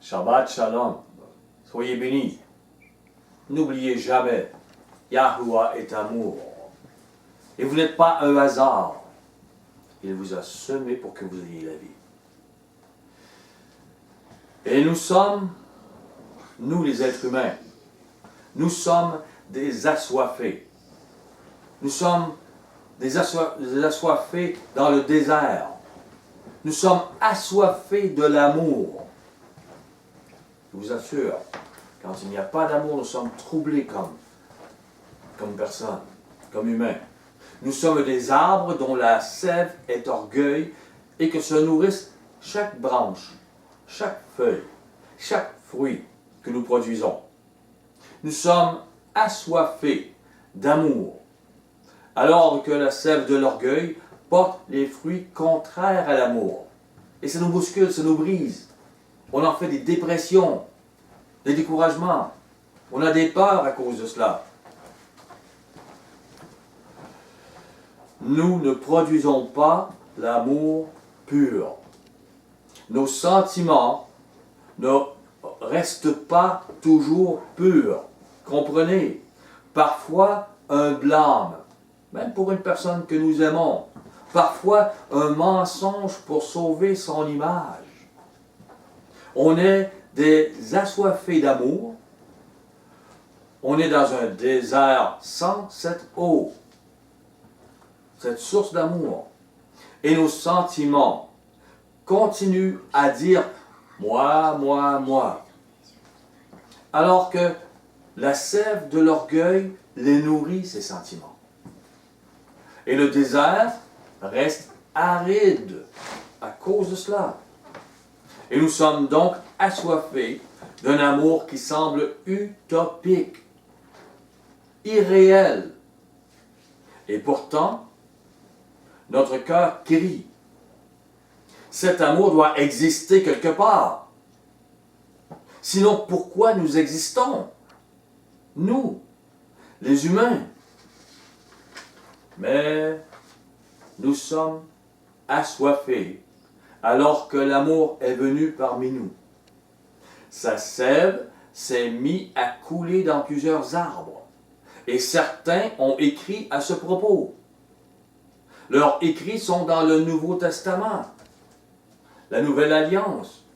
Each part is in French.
Shabbat Shalom. Soyez bénis. N'oubliez jamais, Yahuwah est amour. Et vous n'êtes pas un hasard. Il vous a semé pour que vous ayez la vie. Et nous sommes, nous les êtres humains, nous sommes des assoiffés. Nous sommes des assoiffés dans le désert. Nous sommes assoiffés de l'amour. Je vous assure, quand il n'y a pas d'amour, nous sommes troublés comme personnes, comme humains. Nous sommes des arbres dont la sève est orgueil et que se nourrissent chaque branche, chaque feuille, chaque fruit que nous produisons. Nous sommes assoiffés d'amour, alors que la sève de l'orgueil porte les fruits contraires à l'amour. Et ça nous bouscule, ça nous brise. On en fait des dépressions, des découragements. On a des peurs à cause de cela. Nous ne produisons pas l'amour pur. Nos sentiments ne restent pas toujours purs. Comprenez? Parfois, un blâme, même pour une personne que nous aimons. Parfois, un mensonge pour sauver son image. On est des assoiffés d'amour. On est dans un désert sans cette eau, cette source d'amour. Et nos sentiments continuent à dire « moi, moi, moi ». Alors que la sève de l'orgueil les nourrit, ces sentiments. Et le désert reste aride à cause de cela. Et nous sommes donc assoiffés d'un amour qui semble utopique, irréel. Et pourtant, notre cœur crie. Cet amour doit exister quelque part. Sinon, pourquoi nous existons? Nous, les humains. Mais nous sommes assoiffés alors que l'amour est venu parmi nous. Sa sève s'est mise à couler dans plusieurs arbres, et certains ont écrit à ce propos. Leurs écrits sont dans le Nouveau Testament, la Nouvelle Alliance.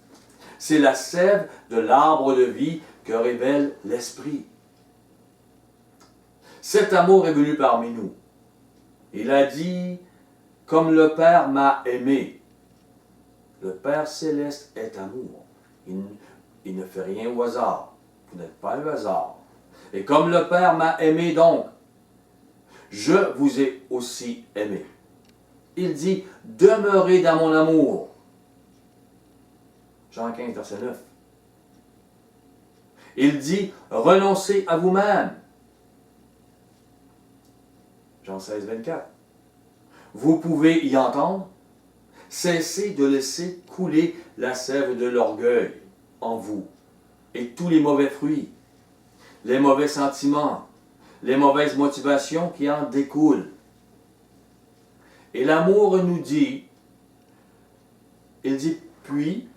C'est la sève de l'arbre de vie que révèle l'Esprit. Cet amour est venu parmi nous. Il a dit, comme le Père m'a aimé. Le Père Céleste est amour. Il ne fait rien au hasard. Vous n'êtes pas un hasard. Et comme le Père m'a aimé donc, je vous ai aussi aimé. Il dit, demeurez dans mon amour. Jean 15, verset 9. Il dit, renoncez à vous-même. Jean 16, 24. Vous pouvez y entendre. Cessez de laisser couler la sève de l'orgueil en vous et tous les mauvais fruits, les mauvais sentiments, les mauvaises motivations qui en découlent. Et l'amour nous dit, il dit, puis,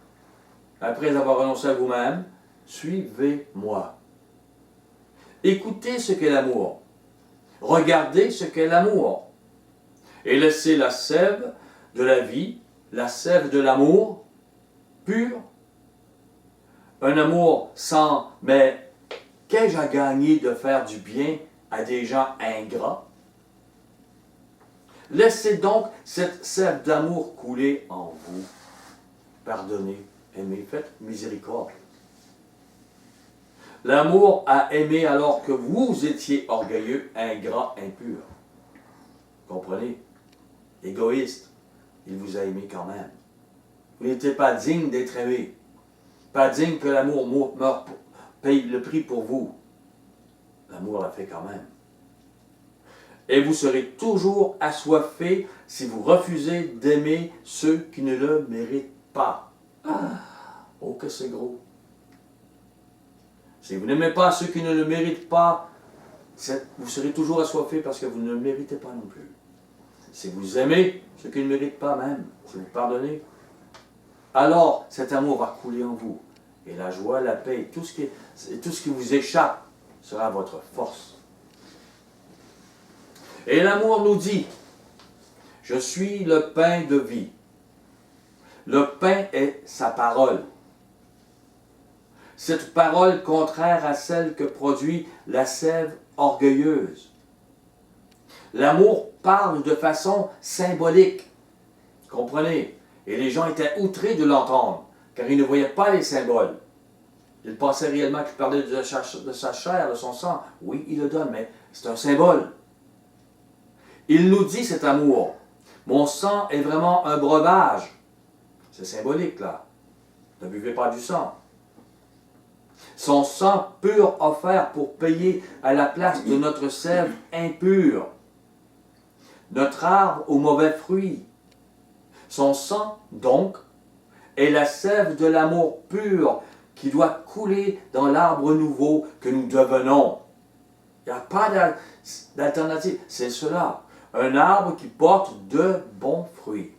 après avoir renoncé à vous-même, suivez-moi. Écoutez ce qu'est l'amour. Regardez ce qu'est l'amour. Et laissez la sève de la vie, la sève de l'amour pur. Un amour sans « mais qu'ai-je à gagner de faire du bien à des gens ingrats ?» Laissez donc cette sève d'amour couler en vous. Pardonnez, aimez, faites miséricorde. L'amour a aimé alors que vous étiez orgueilleux, ingrat, impur. Comprenez? Égoïste. Il vous a aimé quand même. Vous n'étiez pas digne d'être aimé. Pas digne que l'amour paye le prix pour vous. L'amour l'a fait quand même. Et vous serez toujours assoiffés si vous refusez d'aimer ceux qui ne le méritent pas. Oh, que c'est gros. Si vous n'aimez pas ceux qui ne le méritent pas, vous serez toujours assoiffés parce que vous ne le méritez pas non plus. Si vous aimez ceux qui ne méritent pas même, si vous pardonnez, alors cet amour va couler en vous. Et la joie, la paix, tout ce qui vous échappe sera votre force. Et l'amour nous dit, je suis le pain de vie. Le pain est sa parole. Cette parole contraire à celle que produit la sève orgueilleuse. L'amour parle de façon symbolique. Comprenez? Et les gens étaient outrés de l'entendre, car ils ne voyaient pas les symboles. Ils pensaient réellement qu'il parlait de sa chair, de son sang. Oui, il le donne, mais c'est un symbole. Il nous dit cet amour. Mon sang est vraiment un breuvage. C'est symbolique, là. Ne buvez pas du sang. Son sang pur offert pour payer à la place de notre sève impure. Notre arbre aux mauvais fruits. Son sang, donc, est la sève de l'amour pur qui doit couler dans l'arbre nouveau que nous devenons. Il n'y a pas d'alternative. C'est cela. Un arbre qui porte de bons fruits.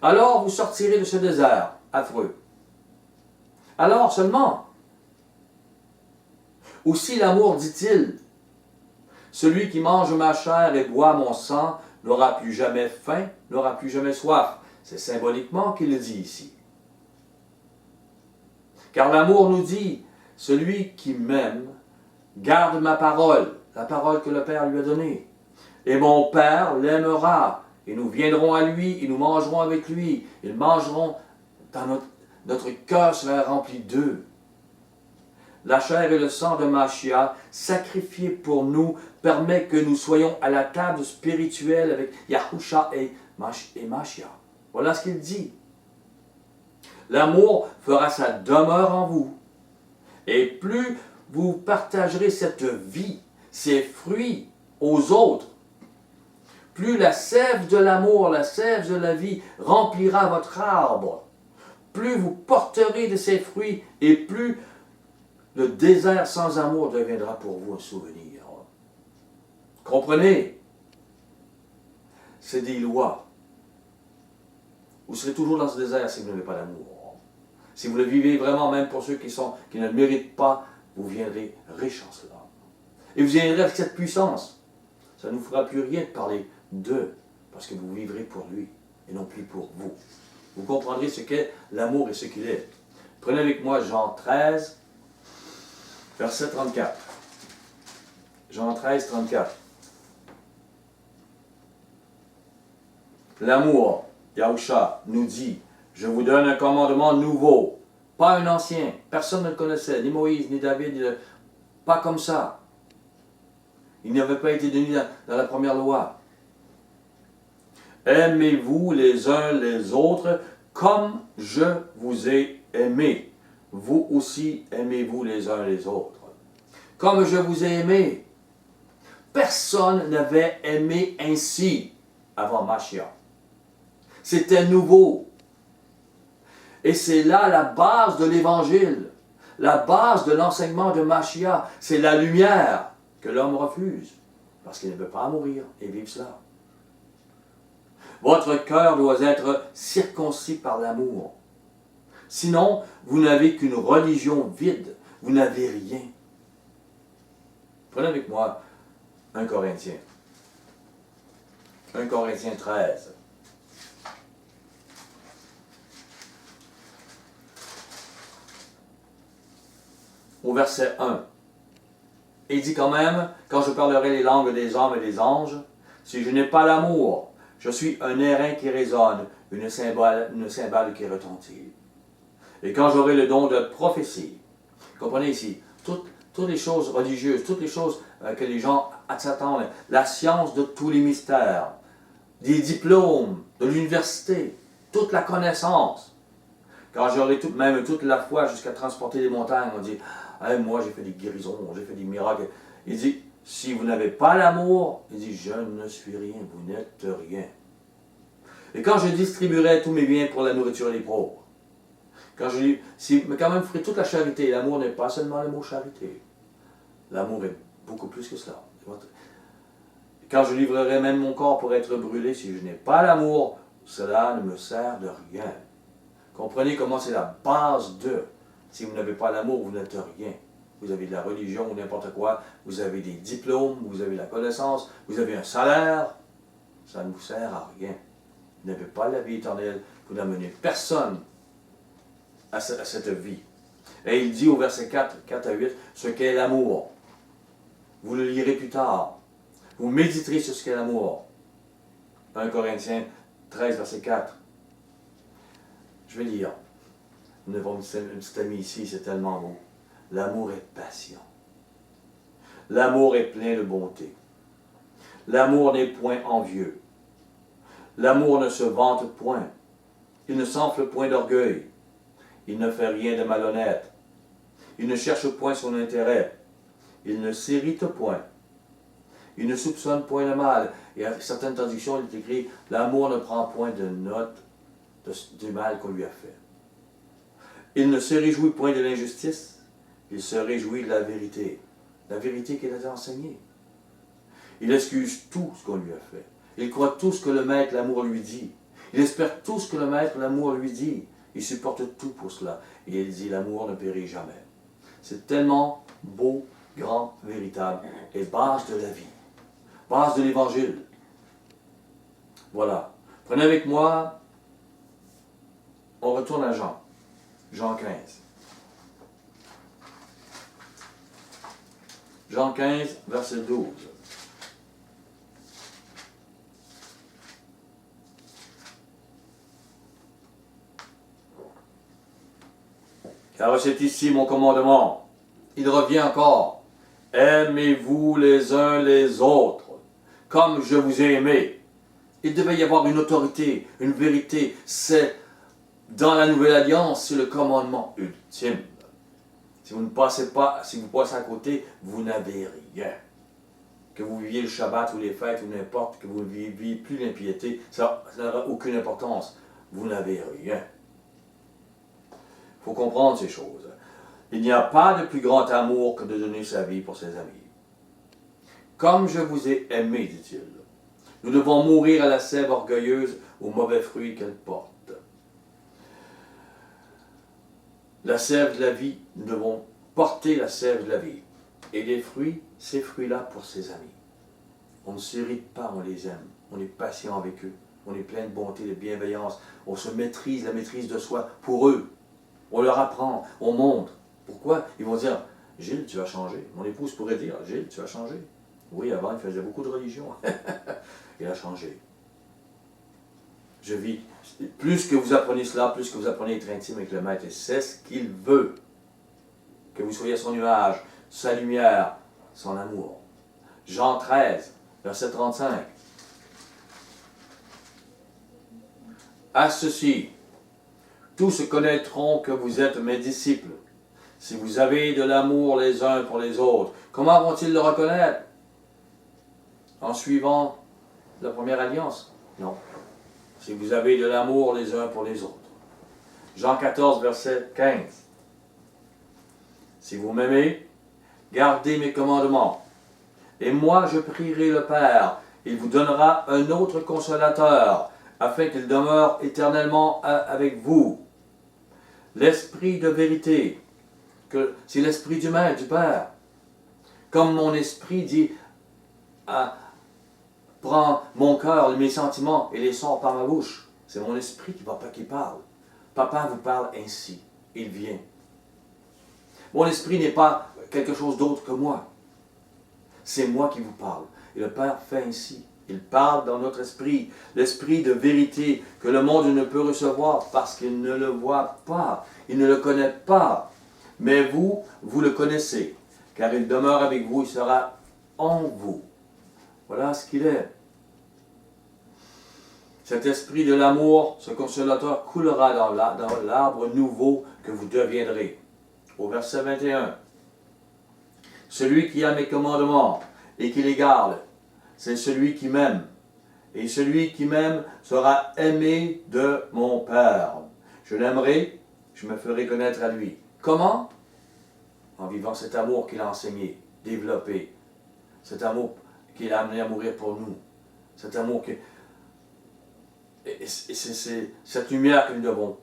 Alors vous sortirez de ce désert affreux. Alors seulement. Aussi l'amour, dit-il, celui qui mange ma chair et boit mon sang n'aura plus jamais faim, n'aura plus jamais soif. C'est symboliquement qu'il le dit ici. Car l'amour nous dit, celui qui m'aime garde ma parole, la parole que le Père lui a donnée. Et mon Père l'aimera, et nous viendrons à lui, et nous mangerons avec lui. Ils mangeront, dans notre cœur sera rempli d'eux. La chair et le sang de Machia, sacrifiés pour nous, permet que nous soyons à la table spirituelle avec Yahusha et Machia. Voilà ce qu'il dit. L'amour fera sa demeure en vous. Et plus vous partagerez cette vie, ces fruits aux autres, plus la sève de l'amour, la sève de la vie remplira votre arbre. Plus vous porterez de ces fruits et plus le désert sans amour deviendra pour vous un souvenir. Comprenez? C'est des lois. Vous serez toujours dans ce désert si vous n'avez pas d'amour. Si vous le vivez vraiment, même pour ceux qui ne le méritent pas, vous viendrez riche en cela. Et vous viendrez avec cette puissance. Ça ne vous fera plus rien de parler d'eux, parce que vous vivrez pour lui, et non plus pour vous. Vous comprendrez ce qu'est l'amour et ce qu'il est. Prenez avec moi Jean 13, verset 34. Jean 13, 34. L'amour, Yahusha, nous dit, je vous donne un commandement nouveau, pas un ancien. Personne ne le connaissait, ni Moïse, ni David, pas comme ça. Il n'avait pas été donné dans la première loi. Aimez-vous les uns les autres comme je vous ai aimé. Vous aussi aimez-vous les uns les autres. Comme je vous ai aimé. Personne n'avait aimé ainsi avant Machia. C'était nouveau. Et c'est là la base de l'Évangile. La base de l'enseignement de Machia. C'est la lumière que l'homme refuse. Parce qu'il ne veut pas mourir et vivre cela. Votre cœur doit être circoncis par l'amour. Sinon, vous n'avez qu'une religion vide. Vous n'avez rien. Prenez avec moi 1 Corinthiens. 1 Corinthiens 13. Au verset 1. Il dit quand même, quand je parlerai les langues des hommes et des anges, si je n'ai pas l'amour, je suis un airain qui résonne, une cymbale qui retentit. Et quand j'aurai le don de prophétie, comprenez ici, toutes les choses religieuses, toutes les choses que les gens s'attendent, la science de tous les mystères, des diplômes de l'université, toute la connaissance. Quand j'aurai même toute la foi jusqu'à transporter les montagnes, on dit, hey, moi j'ai fait des guérisons, j'ai fait des miracles. Il dit, si vous n'avez pas l'amour, il dit, je ne suis rien, vous n'êtes rien. Et quand je distribuerai tous mes biens pour la nourriture des pauvres, mais quand même, vous ferez toute la charité. L'amour n'est pas seulement le mot charité. L'amour est beaucoup plus que cela. Quand je livrerai même mon corps pour être brûlé, si je n'ai pas l'amour, cela ne me sert de rien. Comprenez comment c'est la base de. Si vous n'avez pas l'amour, vous n'êtes rien. Vous avez de la religion ou n'importe quoi, vous avez des diplômes, vous avez la connaissance, vous avez un salaire, ça ne vous sert à rien. Vous n'avez pas la vie éternelle, vous n'amenez personne à cette vie. Et il dit au verset 4 à 8, ce qu'est l'amour. Vous le lirez plus tard. Vous méditerez sur ce qu'est l'amour. 1 Corinthiens 13, verset 4. Je vais lire. Nous avons une petite amie ici, c'est tellement beau. L'amour est patient. L'amour est plein de bonté. L'amour n'est point envieux. L'amour ne se vante point. Il ne s'enfle point d'orgueil. Il ne fait rien de malhonnête. Il ne cherche point son intérêt. Il ne s'irrite point. Il ne soupçonne point le mal. Et à certaines traductions, il est écrit « L'amour ne prend point de note du mal qu'on lui a fait. » Il ne se réjouit point de l'injustice. Il se réjouit de la vérité. La vérité qu'il a enseignée. Il excuse tout ce qu'on lui a fait. Il croit tout ce que le maître l'amour lui dit. Il espère tout ce que le maître l'amour lui dit. Il supporte tout pour cela. Et il dit l'amour ne périt jamais. C'est tellement beau, grand, véritable et base de la vie. Base de l'Évangile. Voilà. Prenez avec moi, on retourne à Jean. Jean 15. Jean 15, verset 12. Car c'est ici mon commandement. Il revient encore. Aimez-vous les uns les autres, comme je vous ai aimé. Il devait y avoir une autorité, une vérité. C'est dans la Nouvelle Alliance, c'est le commandement ultime. Si vous ne passez pas, si vous passez à côté, vous n'avez rien. Que vous viviez le Shabbat ou les fêtes ou n'importe, que vous ne viviez plus l'impiété, ça n'aura aucune importance. Vous n'avez rien. Il faut comprendre ces choses. Il n'y a pas de plus grand amour que de donner sa vie pour ses amis. Comme je vous ai aimé, dit-il, nous devons mourir à la sève orgueilleuse, aux mauvais fruits qu'elle porte. La sève de la vie, nous devons porter la sève de la vie. Et les fruits, ces fruits-là pour ses amis. On ne s'irrite pas, on les aime. On est patient avec eux. On est plein de bonté, de bienveillance. On se maîtrise, la maîtrise de soi pour eux. On leur apprend, on montre. Pourquoi? Ils vont dire, Gilles, tu vas changer. Mon épouse pourrait dire, Gilles, tu vas changer. Oui, avant, il faisait beaucoup de religion. Il a changé. Je vis. Plus que vous apprenez cela, plus que vous apprenez à être intime avec le Maître. Et c'est ce qu'il veut. Que vous soyez son nuage, sa lumière, son amour. Jean 13, verset 35. À ceci, tous connaîtront que vous êtes mes disciples, si vous avez de l'amour les uns pour les autres. Comment vont-ils le reconnaître? En suivant la première alliance? Non. Si vous avez de l'amour les uns pour les autres. Jean 14, verset 15. Si vous m'aimez, gardez mes commandements. Et moi je prierai le Père, il vous donnera un autre consolateur, afin qu'il demeure éternellement avec vous. L'esprit de vérité, c'est l'esprit du Maître, du Père. Comme mon esprit dit, prends mon cœur, mes sentiments et les sort par ma bouche. C'est mon esprit qui parle. Papa vous parle ainsi. Il vient. Mon esprit n'est pas quelque chose d'autre que moi. C'est moi qui vous parle. Et le Père fait ainsi. Il parle dans notre esprit, l'esprit de vérité que le monde ne peut recevoir parce qu'il ne le voit pas, il ne le connaît pas. Mais vous, vous le connaissez, car il demeure avec vous, il sera en vous. Voilà ce qu'il est. Cet esprit de l'amour, ce consolateur, coulera dans l'arbre nouveau que vous deviendrez. Au verset 21. Celui qui a mes commandements et qui les garde, c'est celui qui m'aime. Et celui qui m'aime sera aimé de mon Père. Je l'aimerai, je me ferai connaître à lui. Comment? En vivant cet amour qu'il a enseigné, développé. Cet amour qu'il a amené à mourir pour nous. Cet amour que... Et c'est cette lumière que nous devons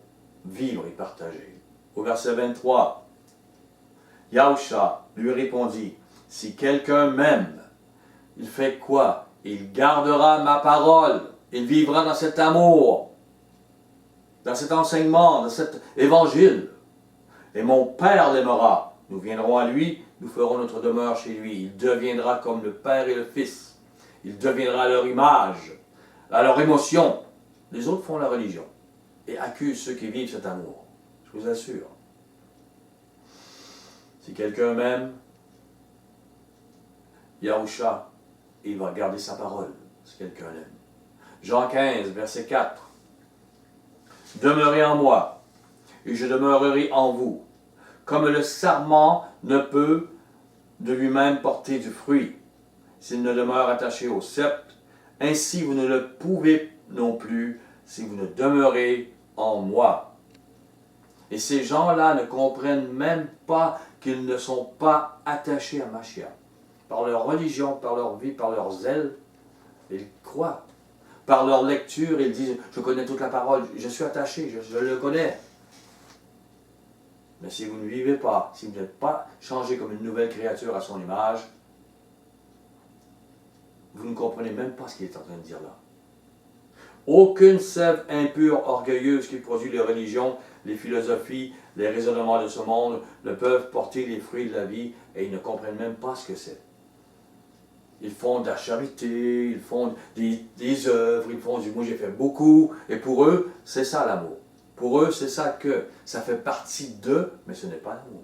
vivre et partager au verset 23. Yahusha lui répondit, si quelqu'un m'aime, il fait quoi? Il gardera ma parole. Il vivra dans cet amour, dans cet enseignement, dans cet évangile. Et mon Père l'aimera. Nous viendrons à lui, nous ferons notre demeure chez lui. Il deviendra comme le Père et le Fils. Il deviendra à leur image, à leur émotion. Les autres font la religion et accusent ceux qui vivent cet amour. Je vous assure. Si quelqu'un m'aime, Yahusha, il va garder sa parole, si quelqu'un l'aime. Jean 15, verset 4. Demeurez en moi, et je demeurerai en vous. Comme le sarment ne peut de lui-même porter du fruit, s'il ne demeure attaché au cep, ainsi vous ne le pouvez non plus si vous ne demeurez en moi. Et ces gens-là ne comprennent même pas qu'ils ne sont pas attachés à Mashiach. Par leur religion, par leur vie, par leur zèle, ils croient. Par leur lecture, ils disent, je connais toute la parole, je suis attaché, je le connais. Mais si vous ne vivez pas, si vous n'êtes pas changé comme une nouvelle créature à son image, vous ne comprenez même pas ce qu'il est en train de dire là. Aucune sève impure, orgueilleuse qui produit les religions, les philosophies, les raisonnements de ce monde ne peuvent porter les fruits de la vie et ils ne comprennent même pas ce que c'est. Ils font de la charité, ils font des œuvres, ils font du « moi j'ai fait beaucoup » et pour eux, c'est ça l'amour. Pour eux, c'est ça que ça fait partie d'eux, mais ce n'est pas l'amour.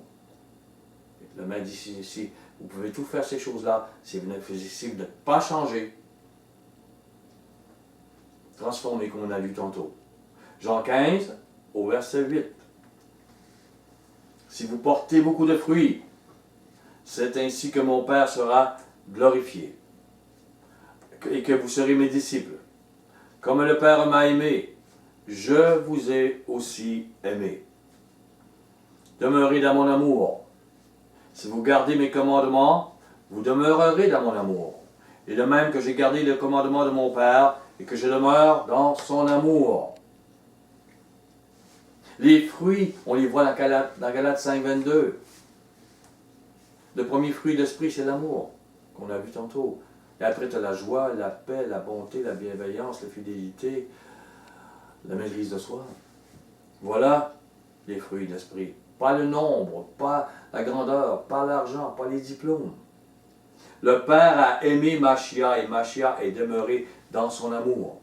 Le maître dit si vous pouvez tout faire ces choses-là, si vous n'êtes pas changé, transformé comme on a lu tantôt. Jean 15, au verset 8. Si vous portez beaucoup de fruits, c'est ainsi que mon Père sera glorifié, et que vous serez mes disciples. Comme le Père m'a aimé, je vous ai aussi aimé. Demeurez dans mon amour. Si vous gardez mes commandements, vous demeurerez dans mon amour. Et de même que j'ai gardé le commandement de mon Père, et que je demeure dans son amour. Les fruits, on les voit dans Galates 5, 22. Le premier fruit d'esprit, c'est l'amour, qu'on a vu tantôt. Et après, tu as la joie, la paix, la bonté, la bienveillance, la fidélité, la maîtrise de soi. Voilà les fruits d'esprit. Pas le nombre, pas la grandeur, pas l'argent, pas les diplômes. Le Père a aimé Mashiach et Mashiach est demeuré dans son amour.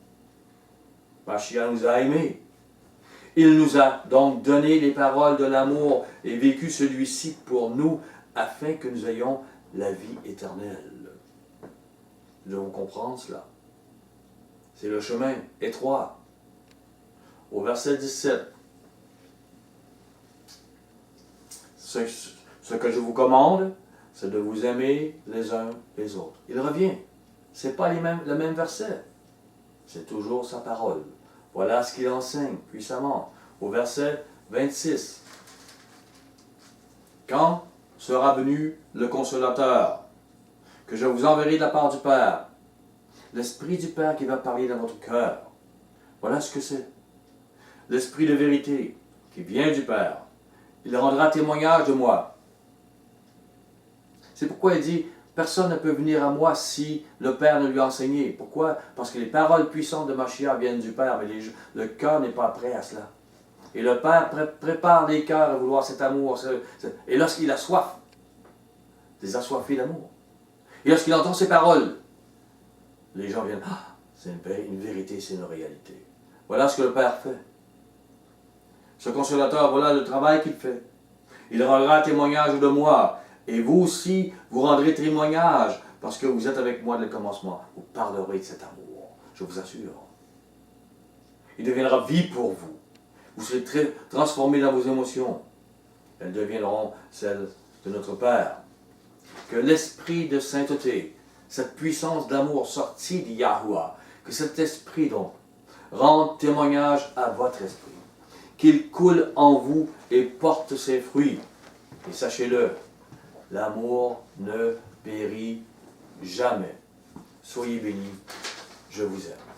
Mashiach nous a aimés. Il nous a donc donné les paroles de l'amour et vécu celui-ci pour nous afin que nous ayons la vie éternelle. Nous devons comprendre cela. C'est le chemin étroit. Au verset 17. Ce que je vous commande, c'est de vous aimer les uns les autres. Il revient. Ce n'est pas le même verset. C'est toujours sa parole. Voilà ce qu'il enseigne puissamment. Au verset 26. Quand sera venu le Consolateur, que je vous enverrai de la part du Père, l'Esprit du Père qui va parler dans votre cœur. Voilà ce que c'est. L'Esprit de vérité qui vient du Père. Il rendra témoignage de moi. C'est pourquoi il dit, personne ne peut venir à moi si le Père ne lui a enseigné. Pourquoi? Parce que les paroles puissantes de Mashiach viennent du Père, mais le cœur n'est pas prêt à cela. Et le Père prépare les cœurs à vouloir cet amour. Et lorsqu'il a soif, des assoiffés d'amour. Et lorsqu'il entend ces paroles, les gens viennent, ah, c'est une vérité, c'est une réalité. Voilà ce que le Père fait. Ce Consolateur, voilà le travail qu'il fait. Il rendra témoignage de moi. Et vous aussi, vous rendrez témoignage, parce que vous êtes avec moi dès le commencement. Vous parlerez de cet amour, je vous assure. Il deviendra vie pour vous. Vous serez transformés dans vos émotions. Elles deviendront celles de notre Père. Que l'esprit de sainteté, cette puissance d'amour sortie de Yahuwah, que cet esprit donc rende témoignage à votre esprit. Qu'il coule en vous et porte ses fruits. Et sachez-le, l'amour ne périt jamais. Soyez bénis, je vous aime.